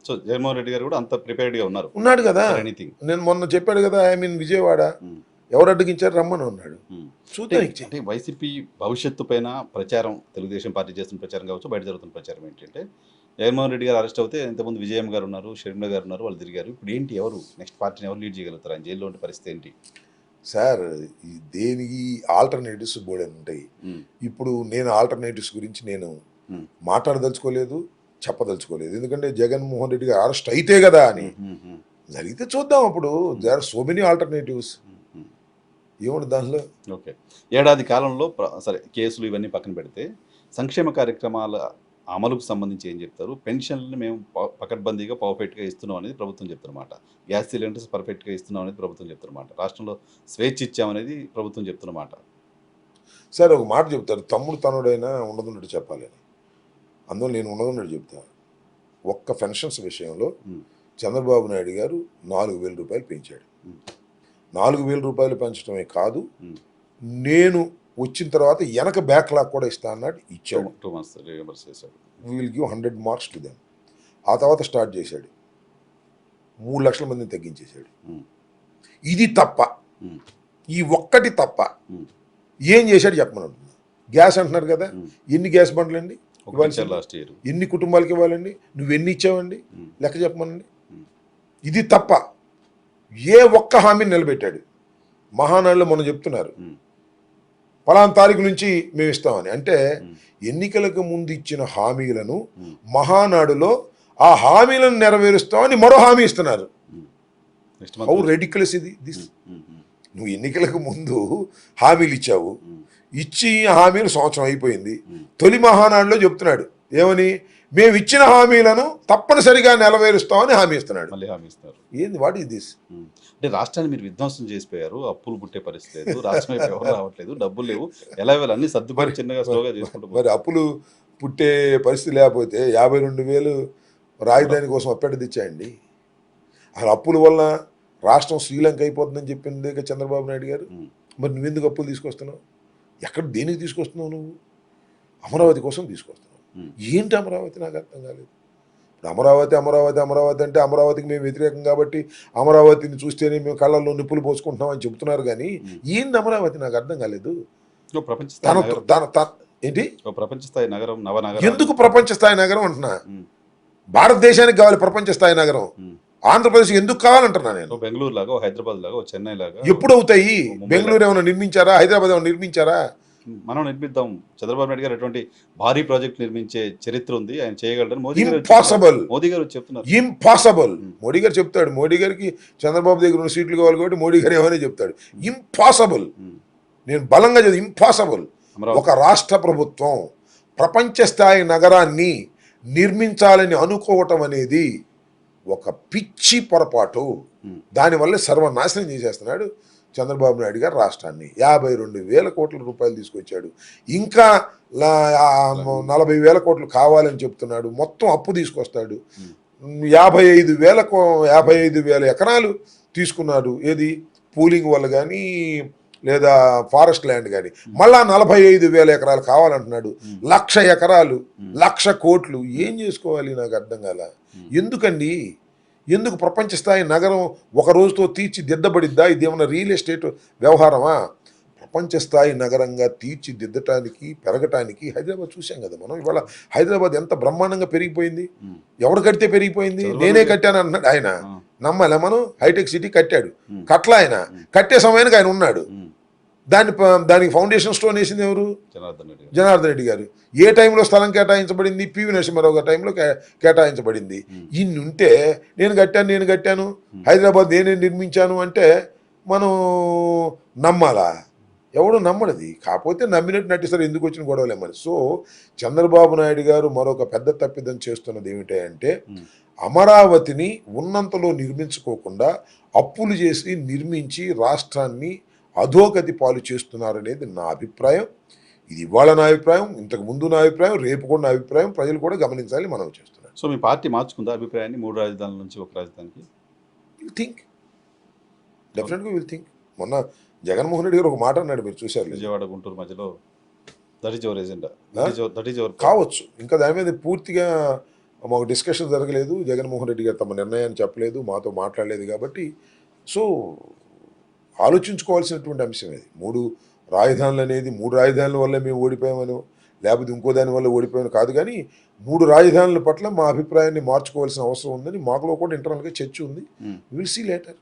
So Jaganmohan Reddy గారు కూడా అంత ప్రిపేర్డ్గా ఉన్నారు ఉన్నాడు కదా. For anything. నేను మొన్న చెప్పాడు కదా, ఐ మీన్ విజయవాడ ఎవరు అడ్డగించారు రమ్మని ఉన్నాడు. చూద్దాం. అంటే వైసీపీ భవిష్యత్తు పైన ప్రచారం, తెలుగుదేశం పార్టీ చేస్తున్న ప్రచారం కావచ్చు, బయట జరుగుతున్న ప్రచారం ఏంటంటే జగన్మోహన్ రెడ్డి గారు అరెస్ట్ అవుతే ఇంతకుముందు విజయం గారు ఉన్నారు, షర్మిల గారు ఉన్నారు, వాళ్ళు తిరిగారు. ఇప్పుడు ఏంటి, ఎవరు నెక్స్ట్ పార్టీని ఎవరు లీడ్ చేయగలుగుతారు? ఆయన జైల్లో ఉండే పరిస్థితి ఏంటి సార్? దేనికి ఆల్టర్నేటివ్స్ బోర్డు ఉంటాయి. ఇప్పుడు నేను ఆల్టర్నేటివ్స్ గురించి నేను మాట్లాడదలుచుకోలేదు, చెప్పదలుచుకోలేదు. ఎందుకంటే జగన్మోహన్ రెడ్డి గారు అరెస్ట్ అయితే కదా అని. జరిగితే చూద్దాం. అప్పుడు they are so many alternatives. ఏముంది దానిలో? ఓకే, ఏడాది కాలంలో సరే కేసులు ఇవన్నీ పక్కన పెడితే సంక్షేమ కార్యక్రమాల అమలుకు సంబంధించి ఏం చెప్తారు? పెన్షన్లు మేము పకడ్బందీగా పర్ఫెక్ట్గా ఇస్తున్నాం అనేది ప్రభుత్వం చెప్తున్నమాట. గ్యాస్ సిలిండర్స్ పర్ఫెక్ట్గా ఇస్తున్నాం అనేది ప్రభుత్వం చెప్తున్నమాట. రాష్ట్రంలో స్వేచ్ఛ ఇచ్చామనేది ప్రభుత్వం చెప్తున్నమాట. సార్ ఒక మాట చెప్తారు, తమ్ముడు తనుడైనా ఉండదున్నట్టు చెప్పాలని. అందువల్ల నేను ఉండదున్నట్టు చెప్తా. ఒక్క పెన్షన్స్ విషయంలో చంద్రబాబు నాయుడు గారు 4,000 రూపాయలు పెంచాడు. 4,000 రూపాయలు పెంచడమే కాదు, నేను వచ్చిన తర్వాత వెనక బ్యాక్లాగ్ కూడా ఇస్తా అన్నాడు, ఇచ్చాడు. 2 months రియంబర్స్ చేశాడు. We will give 100 marks to them. ఆ తర్వాత స్టార్ట్ చేశాడు, 3 లక్షల మందిని తగ్గించేశాడు. ఇది తప్ప, ఈ ఒక్కటి తప్ప ఏం చేశాడు చెప్పమను. గ్యాస్ అంటున్నారు కదా, ఎన్ని గ్యాస్ బండ్లు అండి లాస్ట్ ఇయర్? ఎన్ని కుటుంబాలకి ఇవ్వాలండి? నువ్వు ఎన్ని ఇచ్చావండి? లెక్క చెప్పమనండి. ఇది తప్ప ఏ ఒక్క హామీని నిలబెట్టాడు? మహానాడులో మనం చెప్తున్నారు ఫలానా తారీఖు నుంచి మేము ఇస్తామని. అంటే ఎన్నికలకు ముందు ఇచ్చిన హామీలను మహానాడులో ఆ హామీలను నెరవేరుస్తామని మరో హామీ ఇస్తున్నారు. హౌ రెడిక్యులస్ ఇది దిస్. నువ్వు ఎన్నికలకు ముందు హామీలు ఇచ్చావు, ఇచ్చి హామీలు సంవత్సరం అయిపోయింది. తొలి మహానాడులో చెప్తున్నాడు ఏమని? మేము ఇచ్చిన హామీలను తప్పనిసరిగా నెరవేరుస్తామని హామీ ఇస్తున్నాడు. మళ్ళీ హామీ ఇస్తారు. ఏంది, వాట్ ఈస్ దిస్? అంటే రాష్ట్రాన్ని మీరు విధ్వంసం చేసిపోయారు, అప్పులు పుట్టే పరిస్థితి లేదు, రాష్ట్రం ఎవరు రావట్లేదు, డబ్బులు లేవు, ఎలా అన్ని సర్దుబాటు చిన్నగా స్లోగా చేసుకుంటూ. మరి అప్పులు పుట్టే పరిస్థితి లేకపోతే 52,000 రాజధాని కోసం అప్పెట్ట తెచ్చాయండి. అసలు అప్పుల వల్ల రాష్ట్రం శ్రీలంక అయిపోతుందని చెప్పింది చంద్రబాబు నాయుడు గారు. మరి నువ్వెందుకు అప్పులు తీసుకొస్తున్నావు? ఎక్కడ దేనికి తీసుకొస్తున్నావు? నువ్వు అమరావతి కోసం తీసుకొస్తున్నావు. ఏంటి అమరావతి? నాకు అర్థం కాలేదు. ఇప్పుడు అమరావతి అమరావతి అమరావతి అంటే అమరావతికి మేము వ్యతిరేకం కాబట్టి అమరావతిని చూస్తేనే మేము కళ్ళల్లో నిప్పులు పోసుకుంటున్నాం అని చెబుతున్నారు. కానీ ఏంటి అమరావతి? నాకు అర్థం కాలేదు. ఏంటి ప్రపంచ స్థాయి నగరం, నవనగరం. ఎందుకు ప్రపంచ స్థాయి నగరం అంటున్నా? భారతదేశానికి కావాలి ప్రపంచ స్థాయి నగరం. ఆంధ్రప్రదేశ్ ఎందుకు కావాలంటున్నా నేను? బెంగళూరు లాగా, హైదరాబాద్ లాగా, చెన్నై లాగా ఎప్పుడు అవుతాయి? బెంగళూరు ఏమైనా నిర్మించారా? హైదరాబాద్ ఏమైనా నిర్మించారా? మనం నిర్మిద్దాం. చంద్రబాబు నాయుడు గారు ఎటువంటి భారీ ప్రాజెక్ట్ నిర్మించే చరిత్ర ఉంది, ఆయన చేయగలరని మోదీ గారు చెప్తున్నారు. ఇంపాసిబుల్. మోడీ గారు చెప్తాడు. మోడీ గారికి చంద్రబాబు దగ్గర ఉన్న సీట్లు కావాలి కాబట్టి మోడీ గారు ఏమైనా చెప్తాడు. ఇంపాసిబుల్. నేను బలంగా చదివి ఇంపాసిబుల్. ఒక రాష్ట్ర ప్రభుత్వం ప్రపంచ స్థాయి నగరాన్ని నిర్మించాలని అనుకోవటం అనేది ఒక పిచ్చి పొరపాటు. దానివల్ల సర్వనాశనం చేసేస్తున్నాడు చంద్రబాబు నాయుడు గారు రాష్ట్రాన్ని. 52,000 కోట్ల రూపాయలు తీసుకొచ్చాడు. ఇంకా 40,000 కోట్లు కావాలని చెప్తున్నాడు. మొత్తం అప్పు తీసుకొస్తాడు. 55,000 ఎకరాలు తీసుకున్నాడు. ఏది పూలింగ్ వల్ల కానీ లేదా ఫారెస్ట్ ల్యాండ్ కానీ. మళ్ళా 45,000 ఎకరాలు కావాలంటున్నాడు. 1,00,000 ఎకరాలు, 1,00,000 కోట్లు. ఏం చేసుకోవాలి? నాకు అర్థం కాల. ఎందుకండి? ఎందుకు ప్రపంచ స్థాయి నగరం ఒక రోజుతో తీర్చిదిద్దబడిద్దా? ఇది ఏమన్నా రియల్ ఎస్టేట్ వ్యవహారమా? ప్రపంచ స్థాయి నగరంగా తీర్చిదిద్దటానికి, పెరగటానికి హైదరాబాద్ చూసాం కదా మనం. ఇవాళ హైదరాబాద్ ఎంత బ్రహ్మాండంగా పెరిగిపోయింది. ఎవడు కడితే పెరిగిపోయింది? నేనే కట్టాను అంటున్నాడు ఆయన. నమ్మాలా మనం? హైటెక్ సిటీ కట్టాడు. కట్లా ఆయన. కట్టే సమయానికి ఆయన ఉన్నాడు. దానికి ఫౌండేషన్ స్టోన్ వేసింది ఎవరు? జనార్దన్ రెడ్డి గారు. ఏ టైంలో స్థలం కేటాయించబడింది? పివి నరసింహారావు గారి టైంలో కేటాయించబడింది. ఇన్ని ఉంటే నేను కట్టాను, హైదరాబాద్ నేనే నిర్మించాను అంటే మనం నమ్మాలా? ఎవడు నమ్మడది. కాకపోతే నమ్మినట్టు నటిస్తారు. ఎందుకు వచ్చిన గొడవలేమని. సో చంద్రబాబు నాయుడు గారు మరొక పెద్ద తప్పిదం చేస్తున్నది ఏమిటంటే అమరావతిని ఉన్నంతలో నిర్మించుకోకుండా అప్పులు చేసి నిర్మించి రాష్ట్రాన్ని అధోగతి పాలు చేస్తున్నారనేది నా అభిప్రాయం. ఇది ఇవాళ నా అభిప్రాయం, ఇంతకు ముందు నా అభిప్రాయం, రేపు కూడా నా అభిప్రాయం. ప్రజలు కూడా గమనించాలి. మనం చేస్తున్నాం. సో మీ పార్టీ మార్చుకుందా అభిప్రాయాన్ని? 3 రాజధానుల నుంచి ఒక రాజధానికి విల్ థింక్, డెఫినెట్గా విల్ థింక్. మొన్న జగన్మోహన్ రెడ్డి గారు ఒక మాట అన్నాడు, మీరు చూశారు. విజయవాడ గుంటూరు మధ్యలో దట్ ఈజ్ యువర్ ఎజెండా కావచ్చు. ఇంకా దాని మీద పూర్తిగా మాకు డిస్కషన్ జరగలేదు, జగన్మోహన్ రెడ్డి గారు తమ నిర్ణయాన్ని చెప్పలేదు, మాతో మాట్లాడలేదు కాబట్టి సో ఆలోచించుకోవాల్సినటువంటి అంశం ఇది. 3 రాజధానులు అనేది 3 రాజధానుల వల్లే మేము ఓడిపోయామనో, లేకపోతే ఇంకో దాని వల్ల ఓడిపోయామని కాదు కానీ 3 రాజధానుల పట్ల మా అభిప్రాయాన్ని మార్చుకోవాల్సిన అవసరం ఉందని మాకులో కూడా ఇంటర్నల్గా చర్చ ఉంది. ఉమ్. Will see later.